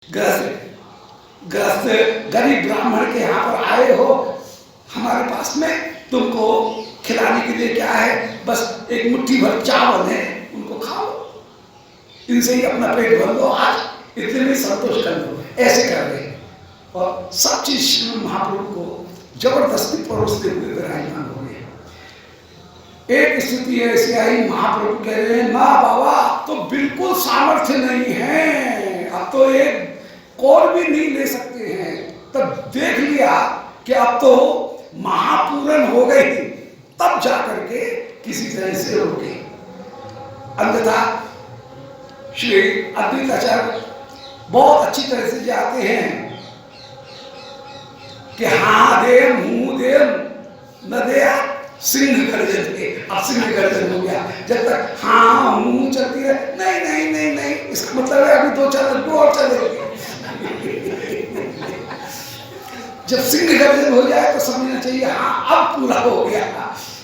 ग्रस्त गरीब ब्राह्मण के यहाँ पर आए हो, हमारे पास में तुमको खिलाने के लिए क्या है, बस एक मुट्ठी भर चावल है, उनको खाओ, इनसे ही अपना पेट भर लो, आज इतने में संतोष कर लो। ऐसे कर रहे और सब चीज श्री महाप्रभु को जबरदस्ती परोसते हुए विराजमान हो गए। एक स्थिति ऐसी आई, महाप्रभु कह रहे हैं ना बाबा तो बिल्कुल सामर्थ्य नहीं है, अब तो एक कौर भी नहीं ले सकते हैं। तब देख लिया कि अब तो महापूरन हो गई, तब जाकर के किसी तरह से हो गई। अन्यथा श्री अद्वैताचार्य बहुत अच्छी तरह से जाते हैं कि हाँ दे मुंह दे न दे सिंह गर्जन के, अब सिंह गर्जन हो गया। जब तक हाँ मुंह चलती है, नहीं नहीं नहीं नहीं, इसका मतलब है अभी दो और चलेगी। जब सिंह गर्जन हो जाए तो समझना चाहिए हाँ अब पूरा हो गया।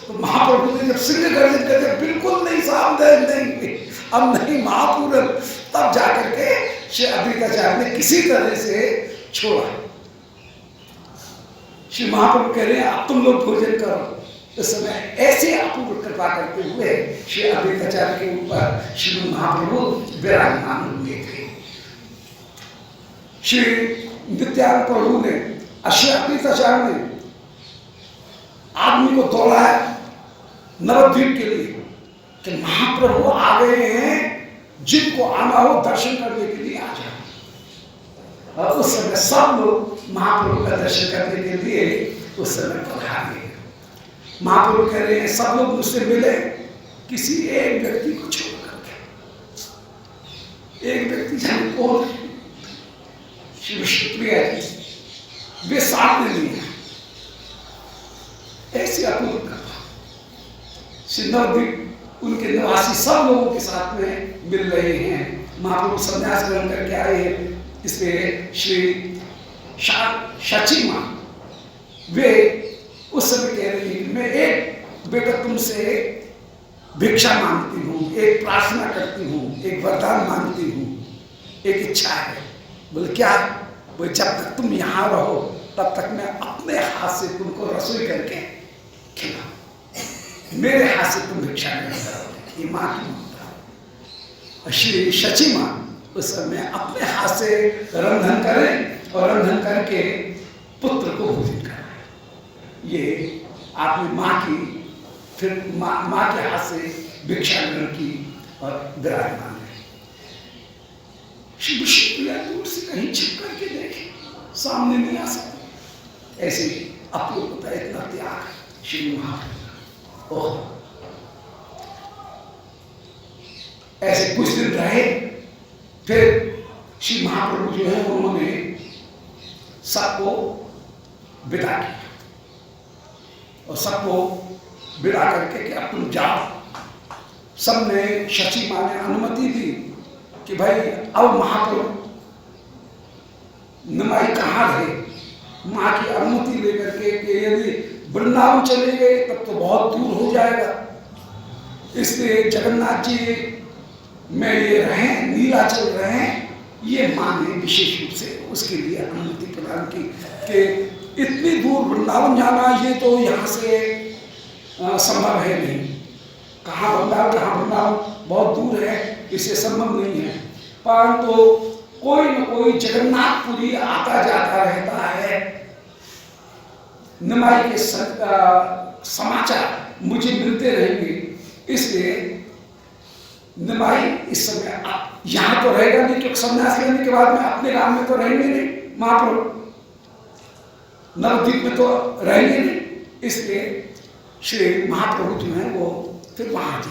तो महाप्रभु ने जब सिंह गर्जन करते बिल्कुल नहीं सावधान नहीं, अब नहीं महापूरन, तब जाकर के श्री अद्वैताचार्य ने किसी तरह से छोड़ा। श्री महाप्रभु कह रहे हैं अब तुम लोग भोजन करो। इस समय ऐसे अपूर्व कृपा करते हुए श्री अद्वैताचार्य के ऊपर श्री महाप्रभु विराजमान हुए थे। श्री नित्यानंद प्रभु ने श्री अद्वैताचार्य ने आदमी को दौड़ाया नवद्वीप के लिए कि महाप्रभु आ गए हैं, जिनको आना हो दर्शन करने के लिए आ जाए। और उस समय सब लोग महाप्रभु का दर्शन करने के लिए उस समय पधारे। महाप्रभु कह रहे हैं सब लोग मुझसे मिले, किसी एक व्यक्ति को छोड़ करके। एक व्यक्ति जाने कौन, श्री विष्णुप्रिया जी, वे साथ में नहीं है। ऐसी अपूर्व कथा श्री नवद्वीप उनके निवासी सब लोगों के साथ में मिल रहे हैं। महाप्रभु संन्यास ग्रहण करके आए हैं, इसलिए श्री शची मां वे उस समय कह रही है कि मैं एक बेटा तुमसे भिक्षा मांगती हूँ, एक प्रार्थना करती हूँ, एक वरदान मांगती हूँ, एक इच्छा है। बोले क्या? बोले जब तक तुम यहाँ रहो तब तक मैं अपने हाथ से तुमको रसोई करके खिलाऊं, मेरे हाथ से तुम भिक्षा नहीं करोगे। ये माँ की ममता। श्री शची माँ उस समय अपने हाथ से रंधन करें और रंधन करके पुत्र को भोजन कराएं। ये आपने माँ की फिर माँ के हाथ से भिक्षा ग्रहण की और विराजमान है। श्री विष्णुप्रिया दूर से कहीं छिप करके देखे, सामने नहीं आ सकते। ऐसे अपूर्वता, इतना त्याग श्री महाप्रभु। ओह, ऐसे कुछ दिन रहे, फिर श्री महाप्रभु जो है उन्होंने सबको विदा किया और सबको विदा करके कि अब तुम जाओ। सबने शची माँ ने अनुमति दी कि भाई अब महाप्रभु निमाई कहाँ रहे, माँ की अनुमति लेकर के कि यदि वृंदावन चले गए तब तो बहुत दूर हो जाएगा, इसलिए जगन्नाथ जी में ये रहें, नीलाचल रहें। ये माँ ने विशेष रूप से उसके लिए अनुमति प्रदान की कि इतनी दूर वृंदावन जाना ये तो यहाँ से संभव है नहीं। कहाँ वृंदावन बहुत दूर है, इससे संभव नहीं है। परंतु कोई न कोई जगन्नाथपुरी आता जाता रहता है, निमाई के समाचार मुझे मिलते रहेंगे, इसलिए निमाई इस समय यहाँ तो रहेगा नहीं, क्योंकि संन्यास लेने के बाद में अपने गांव में तो रहेंगे नहीं, महाप्रभु नवद्वीप में तो रहेंगे नहीं। इसलिए श्री महाप्रभु जो है वो फिर वहाँ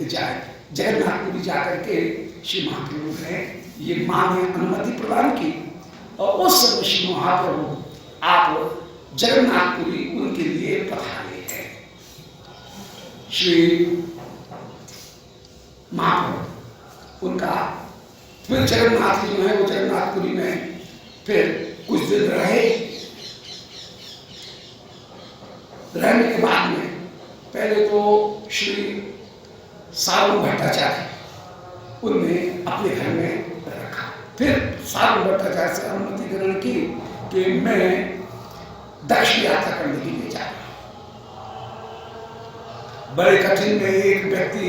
जाए, जगन्नाथपुरी जाकर के श्री महाप्रभु ने ये माँ ने अनुमति प्रदान की और उस समय श्री महाप्रभु आप जगन्नाथपुरी उनके लिए पधारे थे। श्री महाप्रभु उनका फिर जगन्नाथ जो है वो जगन्नाथपुरी में फिर कुछ दिन रहे। रहने के बाद में पहले तो श्री सावन भट्टाचार्य उनने अपने घर में रखा, फिर साधु भट्टाचार्य से अनुमति ग्रहण की कि मैं दक्षिण यात्रा करने के लिए जा रहा हूं। बड़े कठिन में एक व्यक्ति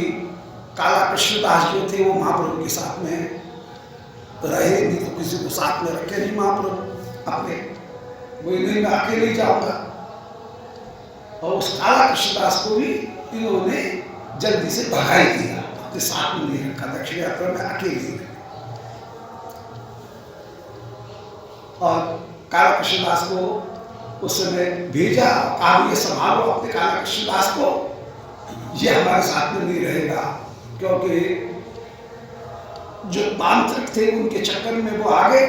काला कृष्णदास जो थे वो महाप्रभु के साथ में रहे, नहीं तो किसी को साथ में रखे नहीं महाप्रभु अपने, वही नहीं मैं अकेले ही जाऊंगा। और उस काला कृष्णदास को भी इन्होंने जल्दी से भगाई दिया, अपने साथ में नहीं रखा, दक्षिण यात्रा में अकेले ही। और काला कृष्णदास को उस समय भेजा, कहा ये संभालो अपने काला कृष्णदास को, ये हमारे साथ में नहीं रहेगा, क्योंकि जो तांत्रिक थे उनके चक्कर में वो आ गए।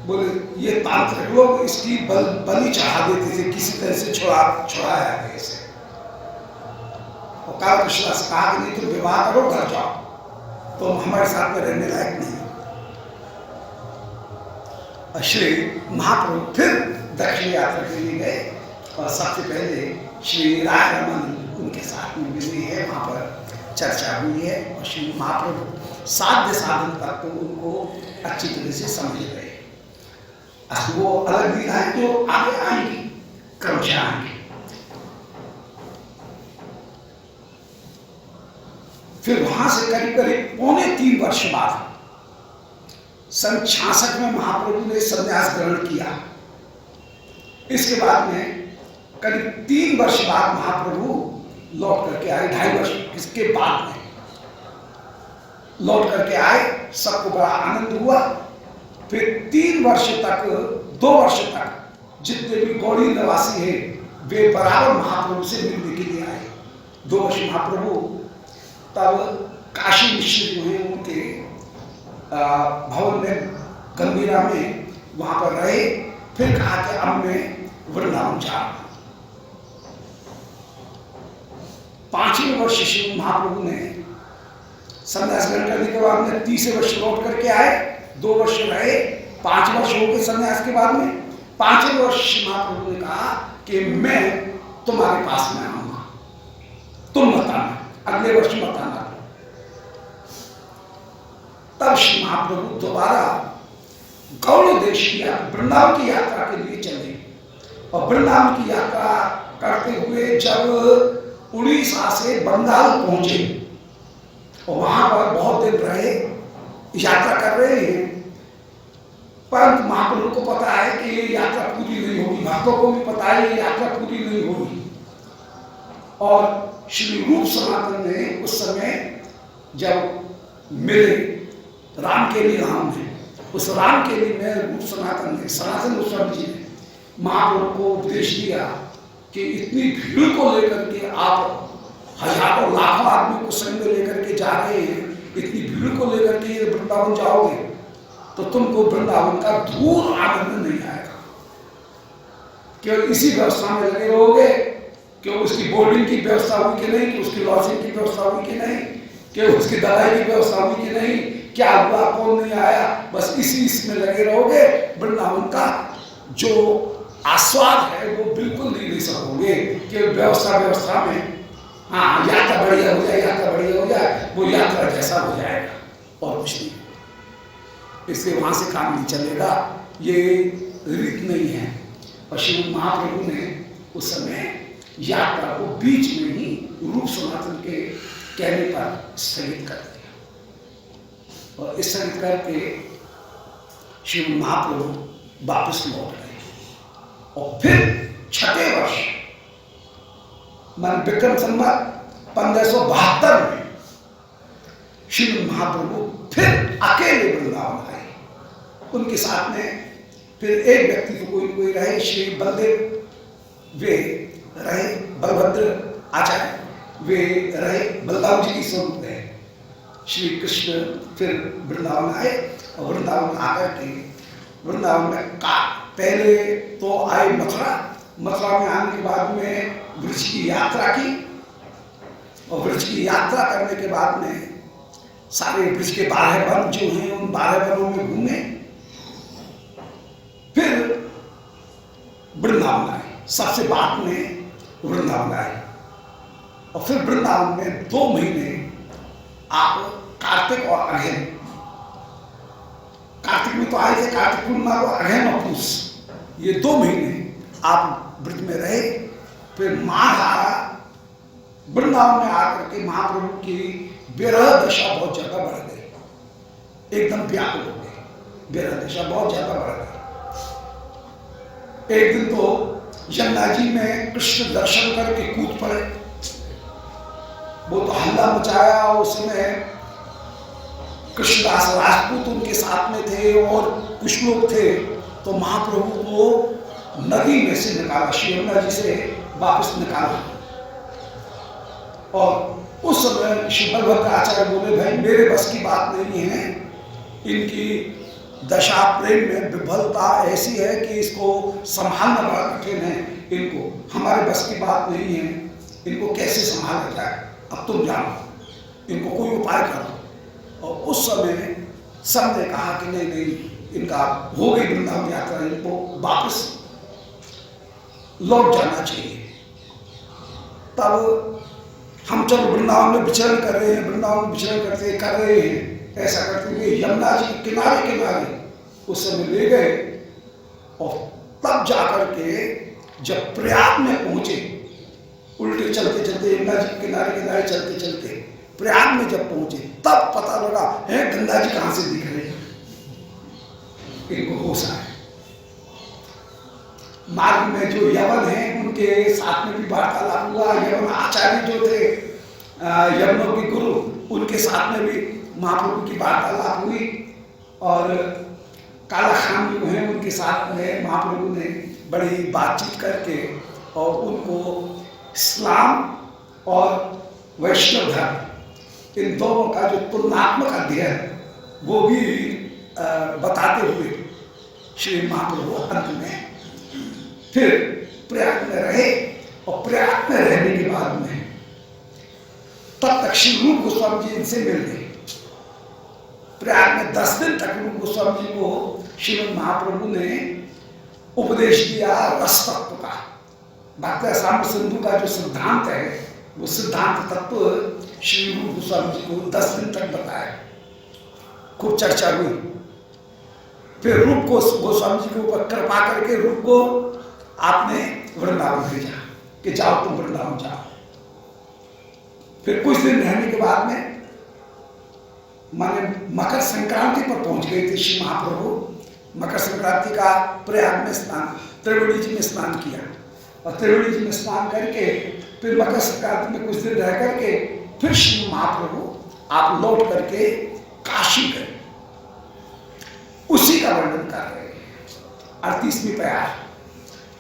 बोले ये तांत्रिक लोग इसकी बलि चढ़ा देते थे, किसी तरह से छुड़ाया गया इसे। और काला कृष्णदास कहा कि नहीं तुम विवाह करो, घर जाओ, तुम हमारे साथ में रहने लायक नहीं। श्री महाप्रभु फिर दक्षिण यात्रा के लिए गए और सबसे पहले श्री राय रमन उनके साथ में मिली है, वहाँ पर चर्चा हुई है। और श्री महाप्रभु साध्य साधन तक तो उनको अच्छी तरह से समझ गए। वो अलग लीलाएं जो आगे आएंगी, क्रमशः आएंगी। फिर वहां से करीब करीब 3.25 वर्ष बाद सन 66 में महाप्रभु ने संन्यास ग्रहण किया। इसके बाद में करीब 3 वर्ष बाद महाप्रभु लौट करके आए, 2.5 वर्ष इसके बाद में लौट करके आए। सबको बड़ा आनंद हुआ। फिर 2 वर्ष तक जितने भी गौड़ी निवासी हैं वे बराबर महाप्रभु से मिलने के लिए आए। 2 वर्ष महाप्रभु तब काशी मिश्र जो हैं उनके भवन में गंभीरा में वहां पर रहे। फिर कहा कि अब मैं वृंदावन जा रहा हूं। 5वें वर्ष श्री महाप्रभु ने संन्यास ग्रहण करने के बाद में 30वें वर्ष लौट करके आए। 2 वर्ष रहे, 5 वर्ष हो गए संन्यास के बाद में। 5वें वर्ष महाप्रभु ने कहा कि मैं तुम्हारे पास में आऊंगा, तुम मत आना, अगले वर्ष मत आना। तब श्री महाप्रभु दोबारा गौड़ देश की वृंदावन की यात्रा के लिए चले। और वृंदावन की यात्रा करते हुए जब उड़ीसा से बंगाल पहुंचे और वहां पर बहुत दिन रहे, यात्रा कर रहे हैं, परंतु महाप्रभु को पता है कि ये यात्रा पूरी नहीं होगी, भक्तों को भी पता है ये यात्रा पूरी नहीं होगी। और श्री रूप सनातन ने उस समय जब मिले रामकेली राम है, उस रामकेली में रूप सनातन गोस्वामी जी ने महाप्रभु को उपदेश दिया कि इतनी भीड़ को लेकर के आप हजारों लाखों आदमी को संग लेकर के जा रहे हैं, इतनी भीड़ को लेकर के वृंदावन जाओगे तो तुमको वृंदावन का दूर आनंद नहीं आएगा। केवल इसी व्यवस्था में लगे रहोगे कि उसकी बोर्डिंग की व्यवस्था हुई कि नहीं, कि उसकी लॉजिंग की व्यवस्था हुई कि नहीं, कि उसकी दवाई की व्यवस्था हुई कि नहीं, क्या हुआ, कौन नहीं आया, बस इसमें लगे रहोगे। वृंदावन का जो आस्वाद है वो बिल्कुल नहीं ले सकोगे। कि व्यवस्था में हाँ यात्रा बढ़िया हो जाए, वो यात्रा जैसा हो जाएगा और कुछ नहीं। इसलिए वहां से काम नहीं चलेगा, ये रीत नहीं है। और श्री महाप्रभु ने उस समय यात्रा को बीच में ही रूप सनातन के कहने पर स्थगित कर दिया। और स्थगित करके श्री महाप्रभु वापस लौट गए। और फिर 6ठे वर्ष मन विक्रम संवत 1572 में श्री महाप्रभु फिर अकेले वृंदावन आए। उनके साथ में फिर एक व्यक्ति तो कोई रहे, श्री बलदेव वे रहे, बलभद्र आचार्य वे रहे, बलदाव जी की स्वरूप रहे। श्री कृष्ण फिर वृंदावन आए और वृंदावन आकर के वृंदावन में पहले तो आए मथुरा में आने के बाद में वृक्ष की यात्रा की। और वृक्ष की यात्रा करने के बाद में सारे वृक्ष के 12 वन जो हैं उन 12 वनों में घूमे। फिर वृंदावन आए, सबसे बाद में वृंदावन आए। और फिर वृंदावन में 2 महीने आप कार्तिक और कार्तिक में तो आए थे, कार्तिक पूर्णिमा को, अगहन और पूस, ये 2 महीने आप व्रत में रहे। फिर माघ आया, वृंदावन में आकर के महाप्रभु की विरह दशा बहुत ज्यादा बढ़ गई, एकदम व्याकुल हो गए, विरह दशा बहुत ज्यादा बढ़ गई। एक दिन तो यमुना जी में कृष्ण दर्शन करके कूद पड़े, वो तो हल्ला मचाया। उस समय कृष्णदास राजपूत उनके साथ में थे और कुछ लोग थे, तो महाप्रभु को नदी में से निकाला, श्री यमुना जी से वापस निकाला। और उस समय श्री बलभद्र आचार्य बोले, भाई मेरे बस की बात नहीं है, इनकी दशा प्रेम में विफलता ऐसी है कि इसको संभालना बड़ा कठिन है, इनको हमारे बस की बात नहीं है, इनको कैसे संभाला जाए, अब तुम जानो, इनको कोई उपाय करो। और उस समय सबने कहा कि नहीं नहीं, इनका हो गई वृंदावन यात्रा, इनको वापस लौट जाना चाहिए। तब हम चलो वृंदावन में विचरण कर रहे हैं, वृंदावन में विचरण करते कर रहे हैं, ऐसा करते हुए यमुना जी किनारे किनारे उस समय ले गए। और तब जाकर के जब प्रयाग में पहुंचे, उल्टे चलते चलते यमुना जी किनारे किनारे चलते चलते प्रयाग में जब पहुंचे, तब पता लगा है गंगा जी कहां से दिख रहे हैं, इनको होश आया। मार्ग में जो यवन हैं उनके साथ में भी वार्तालाप हुआ, यवन आचार्य जो थे यवनों के गुरु, उनके साथ में भी महाप्रभु की वार्तालाप हुई। और कालाखान जो है उनके साथ में महाप्रभु ने बड़ी बातचीत करके और उनको इस्लाम और वैष्णव धर्म, इन दोनों का जो तुलनात्मक अध्ययन, वो भी बताते हुए श्री महाप्रभु अंत में फिर प्रयाग में रहे। और प्रयाग में रहने के बाद में तब तक श्री रूप गोस्वामी जी इनसे मिल गए। प्रयाग में 10 दिन तक रूप गोस्वामी जी को श्रीमद् महाप्रभु ने उपदेश दिया रस तत्व का। भक्ति साम्य सिंधु का जो सिद्धांत है, वो सिद्धांत तत्व श्री रूप गोस्वामी जी को 10 दिन तक बताया, खूब चर्चा हुई। फिर रूप गोस्वामी जी के ऊपर कृपा करके रूप को आपने वृंदावन भेजा कि जाओ तुम वृंदावन जाओ। फिर कुछ दिन रहने के बाद में माने मकर संक्रांति पर पहुंच गए थे श्री महाप्रभु। मकर संक्रांति का प्रयाग में स्नान, त्रिवेणी जी में स्नान किया और त्रिवेणी जी में स्नान करके फिर मकर संक्रांति में कुछ दिन रह करके फिर श्री महाप्रभु आप लौट करके काशी गए। उसी का वर्णन कर रहे हैं 38वीं प्यार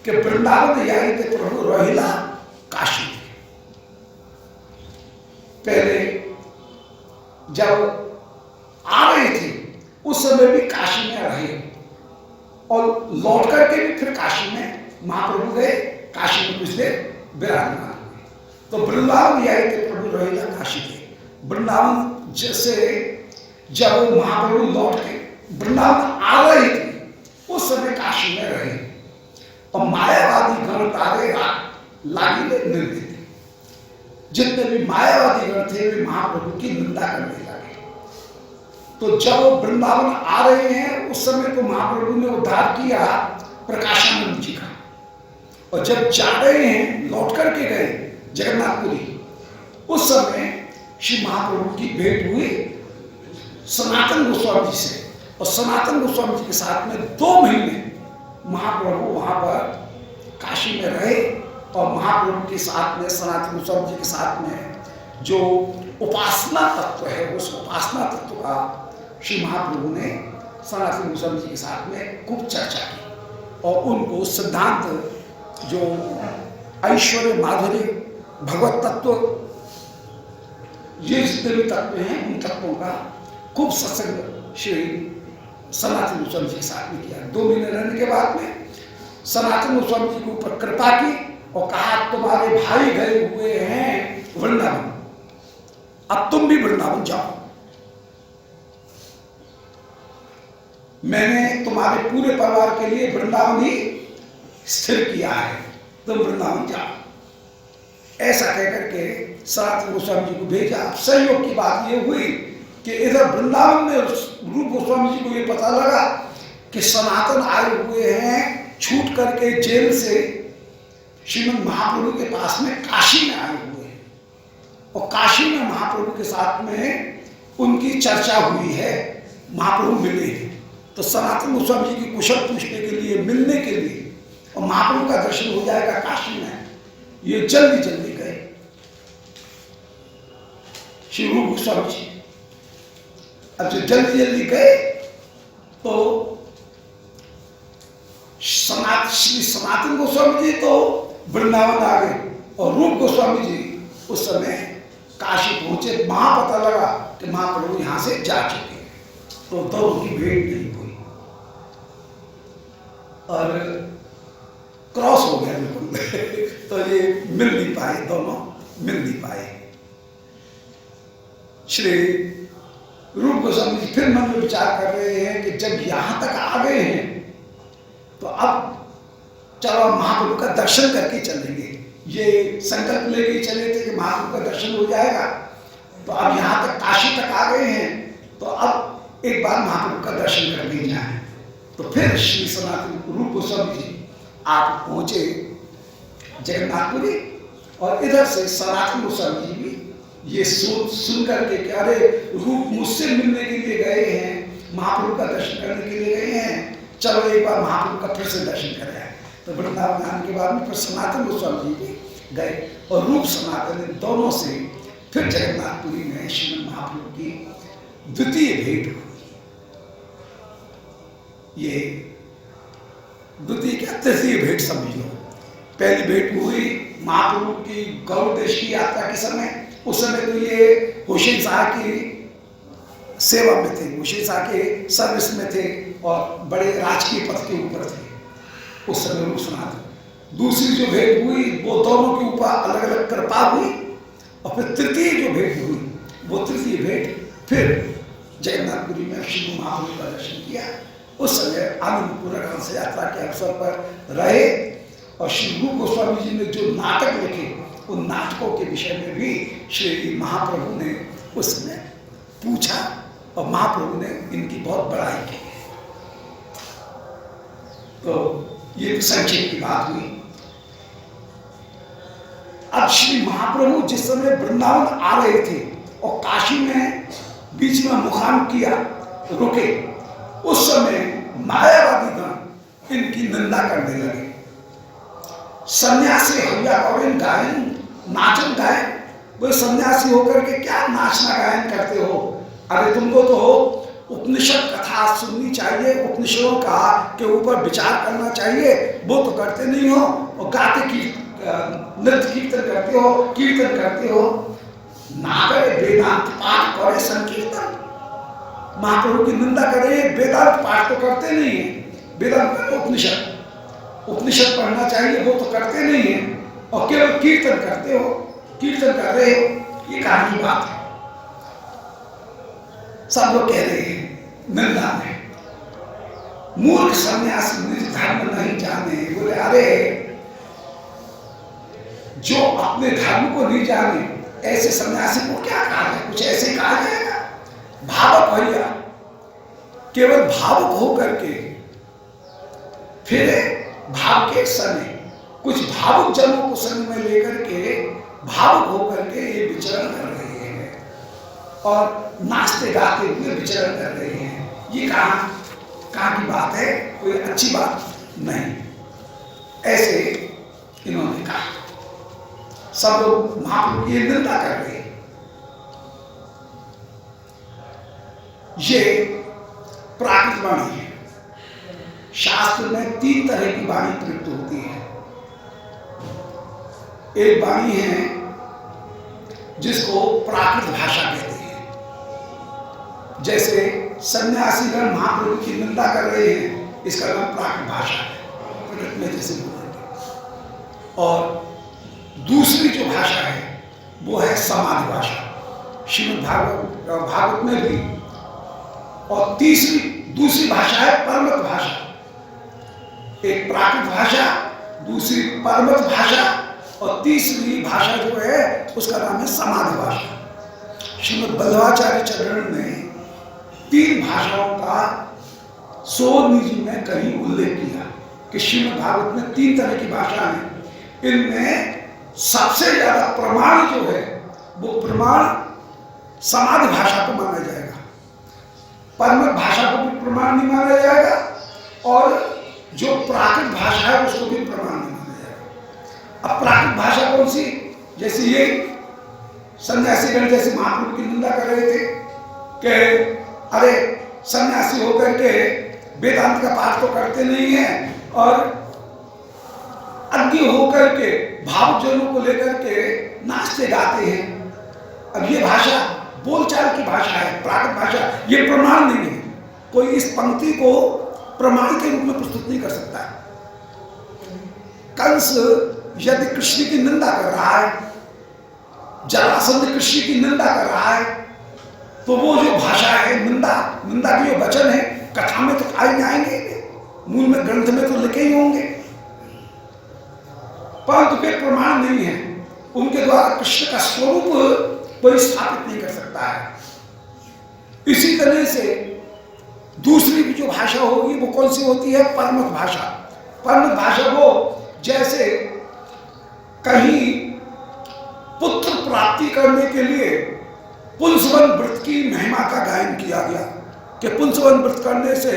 कि वृंदावन यानी थे प्रभु रोहिला काशी। पहले जब आ रहे थे उस समय भी काशी में रहे और लौट करके भी फिर काशी में महाप्रभु गए, काशी में कुछ देर विराजमान हुए। तो वृंदावन यानी थे प्रभु रोहिला काशी थे। वृंदावन जैसे जब महाप्रभु लौट के वृंदावन आ रहे थे उस समय काशी में रहे और मायावादी गण तारे लागिले निर्मित, जितने भी मायावादी गण थे वे महाप्रभु की निंदा करने लगे। तो जब वृंदावन आ रहे हैं उस समय तो महाप्रभु ने उद्धार किया प्रकाशानंद जी का, और जब जा रहे हैं लौट करके गए जगन्नाथपुरी, उस समय श्री महाप्रभु की भेंट हुई सनातन गोस्वामी जी से। और सनातन गोस्वामी जी के साथ में 2 महीने महाप्रभु वहां पर काशी में रहे और महाप्रभु के साथ में सनातन गोस्वामी जी के साथ में जो उपासना तत्व है उस उपासना तत्व का श्री महाप्रभु ने सनातन गोस्वामी जी के साथ में खूब चर्चा की और उनको सिद्धांत जो ऐश्वर्य माधुर्य भगवत तत्व ये जितने भी तत्व हैं उन तत्वों का खूब सत्संग श्री सनातन गोस्वामी जी के साथ में किया। 2 महीने रहने के बाद में सनातन गोस्वामी जी के ऊपर कृपा की और कहा तुम्हारे भाई गए हुए हैं वृंदावन, अब तुम भी वृंदावन जाओ, मैंने तुम्हारे पूरे परिवार के लिए वृंदावन ही स्थिर किया है, तुम वृंदावन जाओ। ऐसा कहकर के सनातन गोस्वामी जी को भेजा। संयोग की बात यह हुई कि इधर वृंदावन में रूप गोस्वामी जी को ये पता लगा कि सनातन आए हुए हैं छूट करके जेल से श्रीमद् महाप्रभु के पास में काशी में आए हुए हैं, और काशी में महाप्रभु के साथ में उनकी चर्चा हुई है, महाप्रभु मिले हैं। तो सनातन गोस्वामी जी की कुशल पूछने के लिए, मिलने के लिए, और महाप्रभु का दर्शन हो जाएगा काशी में, ये जल्दी जल्दी गए श्री रूप गोस्वामी जी। अब जब जल्दी जल्दी गए तो श्री सनातन गोस्वामी जी तो वृंदावन आ गए, और रूप गोस्वामी जी उस समय काशी पहुंचे। वहां पता लगा कि महाप्रभु यहां से जा चुके हैं, तो दोनों की भेंट नहीं हुई और क्रॉस हो गया बिल्कुल। तो ये मिल नहीं पाए, दोनों मिल नहीं पाए। श्री रूप गोस्वामी जी फिर मन में विचार कर रहे हैं कि जब यहां तक आ गए हैं तो अब चलो महाप्रभु का दर्शन करके चलेंगे। ये संकल्प लेके चले थे कि महाप्रभु का दर्शन हो जाएगा, तो अब यहाँ तक काशी तक आ गए हैं, तो अब एक बार महाप्रभु का दर्शन करके जाए। तो फिर श्री सनातन रूप गोस्वामी जी आप पहुंचे जगन्नाथपुरी, और इधर से सनातन गोस्वामी जी भी ये सुन करके कि अरे रूप मुझसे मिलने के लिए गए हैं, महाप्रभु का दर्शन करने के लिए गए हैं, चलो एक बार महाप्रभु का फिर से दर्शन करें। तो वृंदावन आने के बाद में फिर सनातन गोस्वामी जी भी गए, और रूप सनातन दोनों से फिर जगन्नाथपुरी में श्रीमद् महाप्रभु की द्वितीय भेंट हुई। ये द्वितीय क्या तृतीय भेंट समझ लो। पहली भेंट हुई महाप्रभु की गौड़ देश की यात्रा के समय, उस समय तो ये हुसैन शाह की सेवा में थे, हुसैन शाह के सर्विस में थे और बड़े राजकीय पद के ऊपर थे उस समय रूप सनातन। दूसरी जो भेंट हुई वो दोनों के ऊपर अलग अलग कृपा हुई, और फिर तृतीय जो भेंट हुई वो तृतीय भेंट फिर जगन्नाथपुरी में श्री महाप्रभु का दर्शन किया। उस समय आनंदपुर हंस यात्रा के अवसर पर रहे, और श्री रूप गोस्वामी जी ने जो नाटक लिखे उन नाटकों के विषय में भी श्री महाप्रभु ने उस समय पूछा, और महाप्रभु ने इनकी बहुत बड़ाई की। तो ये संक्षेप की बात हुई। अब श्री महाप्रभु जिस समय वृंदावन आ रहे थे और काशी में बीच में मुकाम किया, रुके, उस समय मायावादी गण इनकी निंदा करने लगे। सन्यासी हव्या कौन गायन नाचन गायन, वो सन्यासी होकर के क्या नाचना गायन करते हो? अरे तुमको तो उपनिषद कथा सुननी चाहिए, उपनिषदों का के ऊपर विचार करना चाहिए, वो तो करते नहीं हो, और गाते की नृत्य कीर्तन करते हो, कीर्तन करते हो। ना करे वेदांत पाठ करे संकीर्तन, महाप्रभु की निंदा करे, वेदांत पाठ तो करते नहीं है, वेदांत उपनिषद पढ़ना चाहिए, वो तो करते नहीं है, और केवल कीर्तन करते हो, कीर्तन कर रहे हो, ये कहानी बात है। सब लोग कह रहे हैं निंदा में, मूर्ख सन्यासी निज धर्म नहीं जाने। बोले अरे जो अपने धर्म को नहीं जाने ऐसे सन्यासी को क्या कहा जाए? कुछ ऐसे कहा जाएगा? भावुक भैया, केवल भावुक होकर के फिर भाव के समय कुछ भावुक जनों को संग में लेकर के भावुक होकर के ये विचरण कर रहे हैं, और नाचते गाते हुए विचरण कर रहे हैं। ये कहाँ की बात है? कोई अच्छी बात नहीं। ऐसे इन्होंने कहा। सब लोग महाप्रभु की निंदा कर रहे हैं। ये प्राकृत वाणी है। शास्त्र में 3 तरह की वाणी प्रयुक्त होती है। एक वाणी है जिसको प्राकृत भाषा कहते हैं, जैसे सन्यासीगण महाप्रभु की निंदा कर रहे हैं, इसका नाम प्राकृत भाषा है, प्रकृत में जैसे बोलेंगे। और दूसरी जो भाषा है वो है समाधि भाषा, श्रीमद् भागवत में भी। और दूसरी भाषा है परमत भाषा। एक प्राकृत भाषा, दूसरी परमत भाषा, और तीसरी भाषा जो है उसका नाम है समाधि भाषा। श्रीमद् बल्लभाचार्य चरण ने तीन भाषाओं का सोनी जी ने कहीं उल्लेख किया कि श्रीमद् भागवत में तीन तरह की भाषा है। इनमें सबसे ज्यादा प्रमाण जो है वो प्रमाण समाधि भाषा को माना जाएगा, परमत भाषा को भी प्रमाण नहीं माना जाएगा, और जो प्राकृत भाषा है उसको भी प्रमाण नहीं माना जाएगा। अब प्राकृत भाषा कौन सी? जैसे ये सन्यासीगण जैसे महाप्रभु की निंदा कर रहे थे कि अरे सन्यासी होकर के वेदांत का पाठ तो करते नहीं है और अज्ञ होकर के भावजनों को लेकर के नाचते गाते हैं। अब ये भाषा बोलचाल की भाषा है, प्राकृत भाषा, ये प्रमाण नहीं है। कोई इस पंक्ति को प्रमाण के रूप में प्रस्तुत नहीं कर सकता है। कंस यदि कृष्ण की निंदा कर रहा है, जरासंध कृष्ण की निंदा कर रहा है, तो वो जो भाषा है, निंदा की जो वचन है, कथा में तो आएंगे, मूल में ग्रंथ में तो लिखे ही होंगे, परंतु वे प्रमाण नहीं है। उनके द्वारा कृष्ण का स्वरूप कोई स्थापित नहीं कर सकता है। इसी तरह से दूसरी भी जो भाषा होगी वो कौन सी होती है? परमत भाषा। परमत भाषा वो जैसे कहीं पुत्र प्राप्ति करने के लिए पुंसवन व्रत की महिमा का गायन किया गया कि पुंसवन व्रत करने से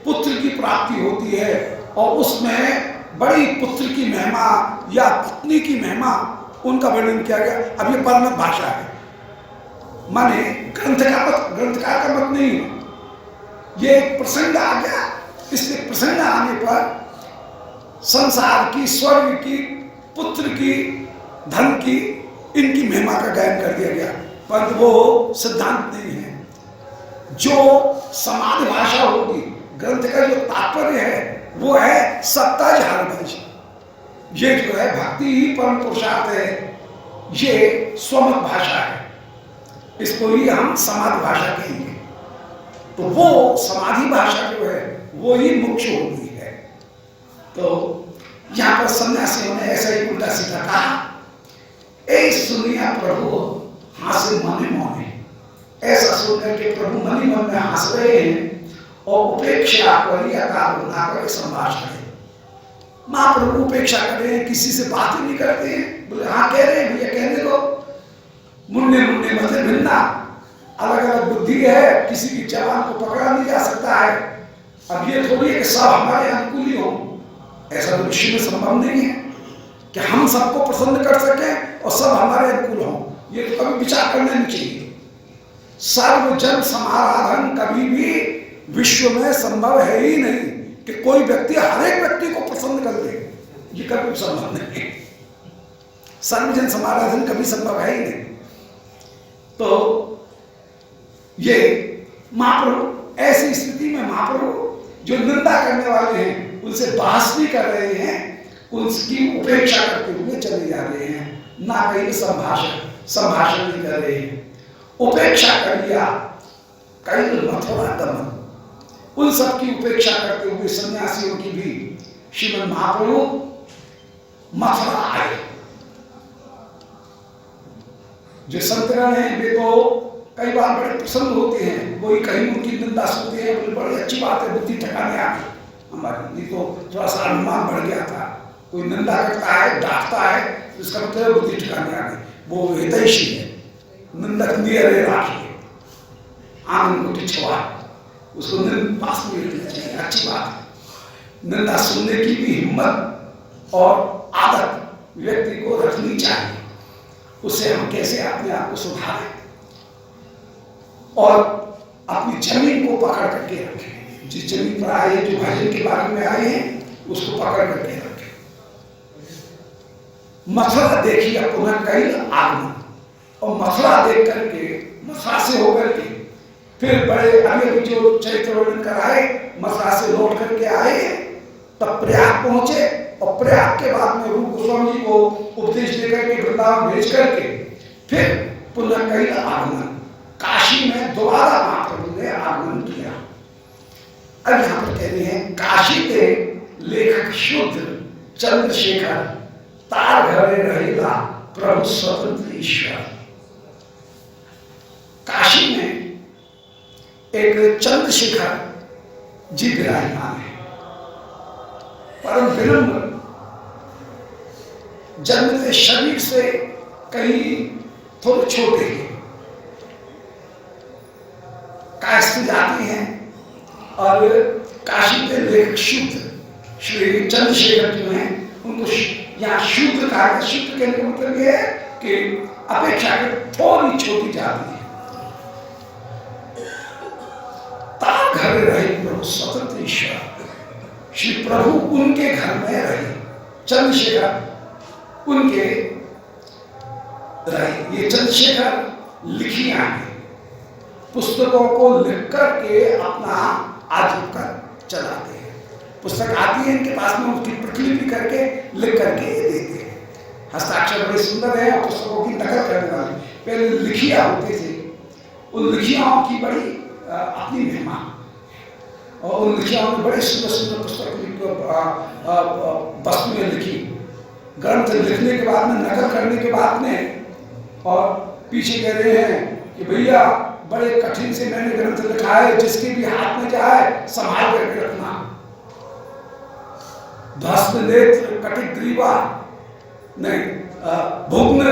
पुत्र की प्राप्ति होती है, और उसमें बड़ी पुत्र की महिमा या पत्नी की महिमा उनका वर्णन किया गया। अब ये परमत भाषा है, माने ग्रंथकार का मत नहीं है। ये एक प्रसंग आ गया, इसलिए प्रसंग आने पर संसार की, स्वर्ग की, पुत्र की, धन की, इनकी महिमा का गायन कर दिया गया, परंतु वो सिद्धांत नहीं है। जो समाधि भाषा होगी, ग्रंथ का जो तात्पर्य है वो है सत्ता झारवंश। ये जो है भक्ति ही परम पुरुषार्थ है, ये स्वमत भाषा है, इसको ही हम समाधि भाषा कहेंगे। तो वो समाधि भाषा जो है वो ही मुख्य होती है। तो यहाँ पर सन्यासियों ने ऐसा ही उल्टा सीधा कहा, ए सुनिया प्रभु हासे मने मोने। ऐसा सुनकर के प्रभु मनी मन में हंस रहे हैं और उपेक्षा कर संभाषण है। महाप्रभु उपेक्षा कर रहे हैं, किसी से बात ही नहीं करते हैं। बोले हाँ कह रहे हैं भैया, कहने दो, मुन्ने मुन्ने मतलब भिन्ना, अलग अलग बुद्धि है, किसी की जवान को पकड़ा नहीं जा सकता है। अब ये थोड़ी है कि सब हमारे अनुकूल ही हो, ऐसा तो विश्व में संभव नहीं है कि हम सबको पसंद कर सकें और सब हमारे अनुकूल हों। ये तो कभी विचार करना नहीं चाहिए। सर्वजन समाराधन कभी भी विश्व में संभव है ही नहीं कि कोई व्यक्ति हर एक व्यक्ति को पसंद कर दे, ये कभी संभव नहीं है। सर्वजन समाराधन कभी संभव है ही नहीं। तो ये महाप्रभु ऐसी स्थिति में महाप्रभु जो निंदा करने वाले हैं उनसे बहस भी कर रहे हैं, उनकी उपेक्षा करते हुए चले जा रहे हैं, ना कहीं संभाषण नहीं कर रहे हैं। उपेक्षा कर लिया कई मथुरा दमन, उन सब की उपेक्षा करते हुए सन्यासियों की भी श्रीमद् महाप्रभु मथुरा आए। जो संतगण हैं वे तो कई बार बड़े प्रसन्न होते हैं, कोई कहीं उनकी निंदा सुनते हैं, बोले बड़ी अच्छी बात है, बुद्धि ठिकाने आ गई हमारी, नहीं तो थोड़ा सा अनुमान बढ़ गया था। कोई निंदा करता है, डांटता है, तो इसका मतलब बुद्धि ठिकाने आ गई, वो हितैषी है। निंदक नियरे राखिए आनंद को पिछवा, उसको पास में रखना चाहिए, अच्छी बात है। निंदा सुनने की भी हिम्मत और आदत व्यक्ति को रखनी चाहिए। उससे हम कैसे अपने आप को सुधारें और अपनी जमीन को पकड़ करके रखें। जिस जमीन पर आए, जो भजन के बारे में आए हैं, उसको पकड़ करके रखें। मथुरा देखिए पुनः कई आगमन, और मथुरा देख करके, मथुरा से होकर के फिर बड़े अभी जो चरित्र वर्णन कराए, मथुरा से लौट करके आए, तब प्रयाग पहुंचे, और प्रयाग के बाद में रूप गोस्वामी जी को उपदेश देकर के वृंदावन भेज करके फिर पुनः कई आगमन, काशी में दोबारा महाप्रभु ने आगमन किया। अब यहाँ पर कह रहे हैं, काशी के लेखक शुद्ध चंद्रशेखर तार घरे रहेगा प्रभु स्वतंत्र ईश्वर। काशी में एक चंद्रशेखर जी विराजमान है, परम विनम्र, जन्म से शरीर से कहीं थोड़े छोटे हैं, कायस्थ जाती हैं और काशी के लेखक शूद्र श्री चंद्रशेखर जो हैं उनको यहाँ शूद्र कहा गया। शूद्र कहने का मतलब यह है कि अपेक्षाकृत थोड़ी छोटी जाति है। तार घर रहे प्रभु स्वतंत्र ईश्वर, श्री प्रभु उनके घर में रहे, चंद्रशेखर उनके रहे। ये चंद्रशेखर लिखियां हैं, पुस्तकों को लिख करके अपना आजीविका चलाते हैं। पुस्तक आती है इनके पास में, उसकी प्रतिलिपि करके लिख करके देते हैं। हस्ताक्षर बड़े सुंदर है और पुस्तकों की नकल करने वाले। पहले लिखिया होते थे, उन लिखियाओं की बड़ी अपनी महिमा, और उन लिखियाओं में बड़े सुंदर सुंदर पुस्तक वस्तुएं लिखी। ग्रंथ लिखने के बाद में, नकल करने के बाद में, और पीछे कह रहे हैं कि भैया बड़े कठिन से मैंने ग्रंथ लिखा है, जिसके भी हाथ में जाए संभाल करके रखना। ध्वस्त नेत्र कटिक ग्रीवा नहीं, भुग्न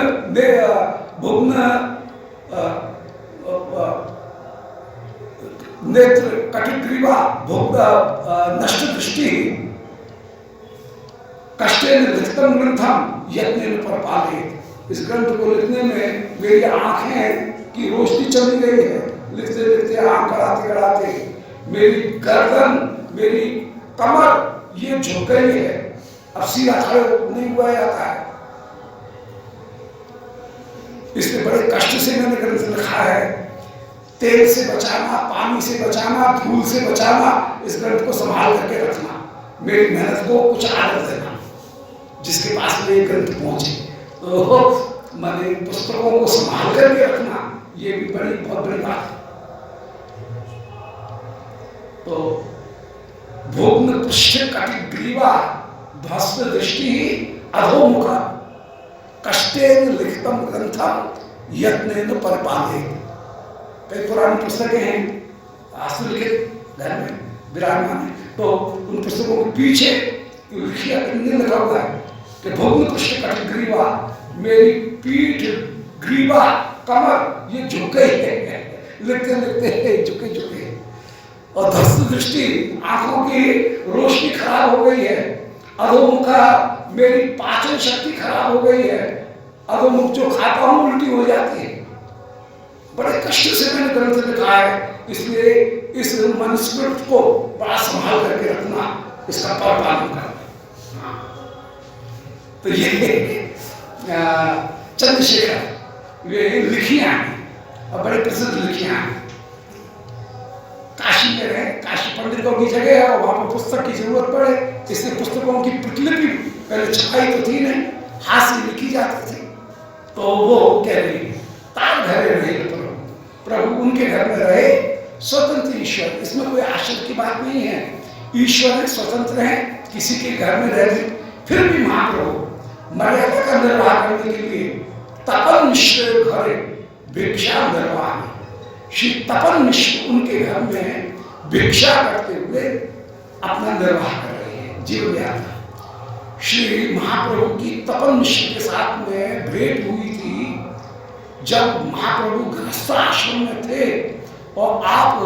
नेत्र कटिक ग्रीवा भुग्न नष्ट दृष्टि कष्टेन लिखितम ग्रंथम यत्नेन परपाले। इस ग्रंथ को लिखने में मेरी आंखें की रोशनी चली गई है, लिखते लिखते आंख गड़ाते गड़ाते मेरी गर्दन, मेरी कमर ये झुक गई है, अब सीधा खड़े नहीं हुआ जाता है। इसलिए बड़े कष्ट से मैंने ग्रंथ लिखा है। तेल से बचाना, पानी से बचाना, धूल से बचाना, इस ग्रंथ को संभाल करके रखना, मेरी मेहनत को कुछ आदर देना, जिसके पास में ये ग्रंथ पहुंचे। तो मैंने पुस्तकों को संभाल करके रखना, ये भी बड़ी बहुत बड़ी बात है। तो भोग्न पृष्ठ कटिग्रीवा ध्वस्त दृष्टि अधोमुख कष्टेन लिखितम ग्रंथम यत्नेन परपाले। कई पुरानी पुस्तकें हैं हस्तलिखित घर में विराजमान है, तो उन पुस्तकों के पीछे लिखा हुआ है कि भोग्न पृष्ठ कटिग्रीवा, मेरी पीठ ग्रीवा कमर ये झुक गई है, लिखते लिखते झुके झुके। और ध्वस्त दृष्टि, आंखों की रोशनी खराब हो गई है। अधोमुखा, मेरी पाचन शक्ति खराब हो गई है, अधोमुख जो खाता हूं उल्टी हो जाती है। बड़े कष्ट से मैंने ग्रंथ लिखा है, इसलिए इस मनुस्क्रिप्ट को बड़ा संभाल करके रखना, इसका पालन करना। तो ये चंद्रशेखर वे लिखियां हैं और बड़े प्रसिद्ध लिखियां हैं। काशी में रहे, काशी पंडितों की जगह है और वहां पर पुस्तक की जरूरत पड़े, इसलिए पुस्तकों की प्रतिलिपि पहले छपाई तो थी नहीं, हाथ से लिखी जाती थी। तो वो कह रही तार घरे रहे प्रभु उनके घर में रहे, स्वतंत्र ईश्वर। इसमें कोई आश्चर्य की बात नहीं है, ईश्वर है, स्वतंत्र है, किसी के घर में रह रहे, फिर भी महाप्रभु मर्यादा का निर्वाह करने के लिए तपन मिश्र घरे भिक्षा निर्वाह, श्री तपन मिश्र उनके घर में भिक्षा करते हुए अपना निर्वाह कर रहे हैं, जीवन यात्रा। श्री महाप्रभु की तपन मिश्र के साथ में भेंट हुई थी जब महाप्रभु गृहस्थ आश्रम में थे और आप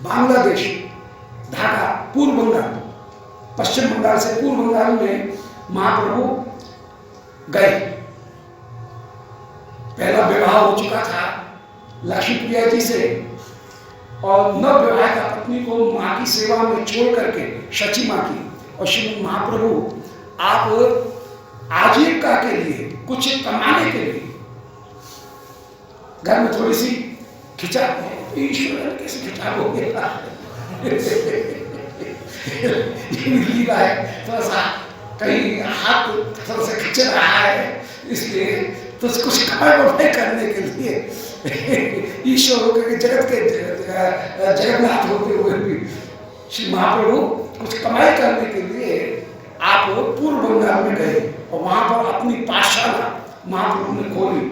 बांग्लादेश, ढाका, पूर्व बंगाल, पश्चिम बंगाल से पूर्व बंगाल में महाप्रभु गए। पहला विवाह हो चुका था लक्ष्मी प्रिया जी से, और नव विवाहिता पत्नी को माँ की सेवा में छोड़ करके, शची माँ की, और श्री महाप्रभु आप आजीविका के लिए, कुछ कमाने के लिए घर में थोड़ी सी खिंचा, ईश्वर कैसे खिंचा हो गया लीला है, थोड़ा सा कहीं हाथ थोड़ा सा खिंच रहा है, इसलिए तो कुछ कमाई करने के लिए ईश्वर होकर जगत के जगन्नाथ होते हुए भी श्री महाप्रभु कुछ कमाई करने के लिए आप पूर्व बंगाल में गए और वहां पर अपनी पाठशाला महाप्रभु ने खोली।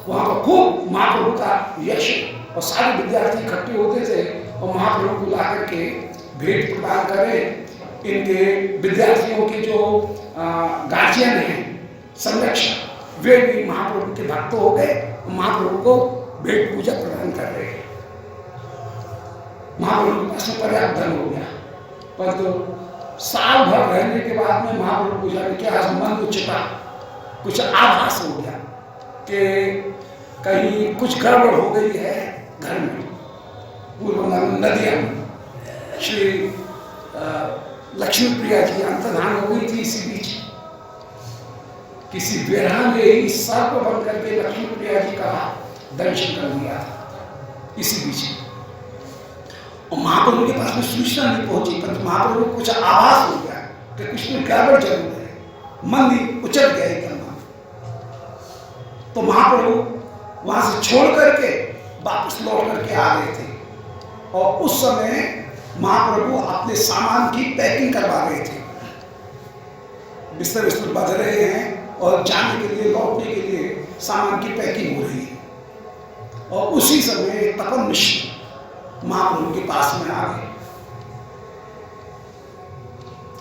वहां पर खूब महाप्रभु का यश और सारे विद्यार्थी इकट्ठे होते थे और महाप्रभु को ला करके भेंट प्रदान करें। इनके विद्यार्थियों के जो गार्जियन हैं, संरक्षक, वे भी महाप्रभु के भक्त हो गए, महाप्रभु को भेंट पूजा प्रदान कर रहे हैं। महाप्रभु के पास में पर्याप्त धन हो गया, परंतु साल भर रहने के बाद में महाप्रभु पूजा में क्या मन उचिता कुछ आभास हो गया कि कहीं कुछ गड़बड़ हो गई है घर में। पूर्व नदिया में श्री लक्ष्मी प्रिया जी अंतर्धान हो गई थी। इसी बीच किसी बेरा ने ही सर्प बन करके लक्ष्मी प्रिया जी का दर्शन कर दिया था इसी बीच। और महाप्रभु के पास में सूचना नहीं पहुंची, परंतु महाप्रभु को कुछ आभास हो गया कि कुछ में गड़बड़ जरूर है, मन ही उचट गया एकदम। तो महाप्रभु वहां से छोड़ करके वापस लौट करके आ रहे थे, और उस समय महाप्रभु अपने सामान की पैकिंग करवा रहे थे। बिस्तर बिस्तर बंध रहे हैं और जाने के लिए, लौटने के लिए सामान की पैकिंग हो रही है। और उसी समय तपन मिश्र महाप्रभु के पास में आ गए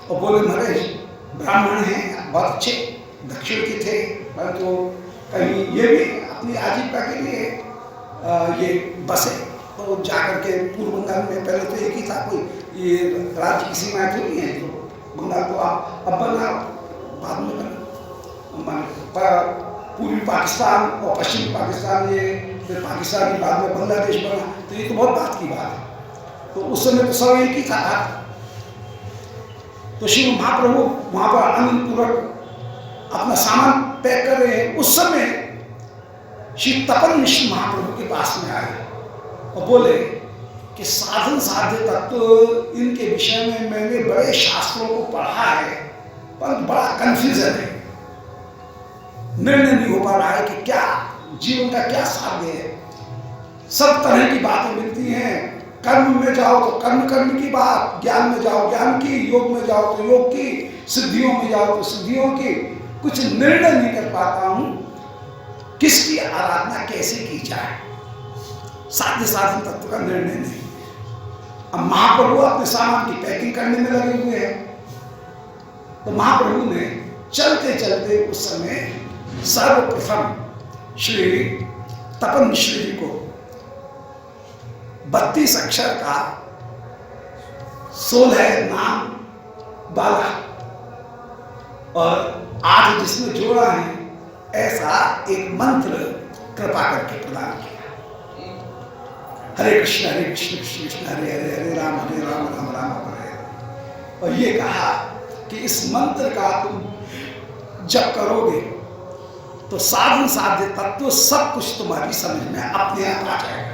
और बोले, महाराज ब्राह्मण हैं, बहुत अच्छे दक्षिण के थे, परंतु कहीं ये भी अपनी आजीविका के लिए ये बसे, तो जाकर के पूर्व बंगाल में पहले तो एक ही था, कोई ये राज्य की सीमाएं तो नहीं है, तो बंगाल तो आप अब बना, बाद में बना पूर्वी पाकिस्तान और पश्चिमी पाकिस्तान, ये फिर पाकिस्तान के बाद में बांग्लादेश बना, तो ये तो बहुत बात की बात है। तो उस समय तो सब एक ही था। तो श्री महाप्रभु वहाँ पर आनंदपूर्वक अपना सामान पैक कर रहे हैं। उस समय श्री तपन मिश्र महाप्रभु के पास में आए और बोले कि साधन साध्य तत्व इनके विषय में मैंने बड़े शास्त्रों को पढ़ा है, पर बड़ा कंफ्यूजन है, निर्णय नहीं हो पा रहा है कि क्या जीवन का क्या साध्य है। सब तरह की बातें मिलती हैं, कर्म में जाओ तो कर्म की बात, ज्ञान में जाओ ज्ञान की, योग में जाओ तो योग की, सिद्धियों में जाओ तो सिद्धियों की। कुछ निर्णय नहीं कर पाता हूं किसकी आराधना कैसे की जाए, साध्य साधन तत्व का निर्णय नहीं। अब महाप्रभु अपने सामान की पैकिंग करने में लगे हुए हैं। तो महाप्रभु ने चलते चलते उस समय सर्वप्रथम श्री तपन मिश्र जी को 32 अक्षर का 16 नाम वाला और 8 जिसमें जोड़ा है ऐसा एक मंत्र कृपा करके प्रदान किया। हरे कृष्ण कृष्ण कृष्ण हरे हरे, हरे राम राम राम हरे। और ये कहा कि इस मंत्र का तुम जब करोगे तो साधन साध्य तत्व सब कुछ तुम्हारी समझ में अपने आप आ जाएगा।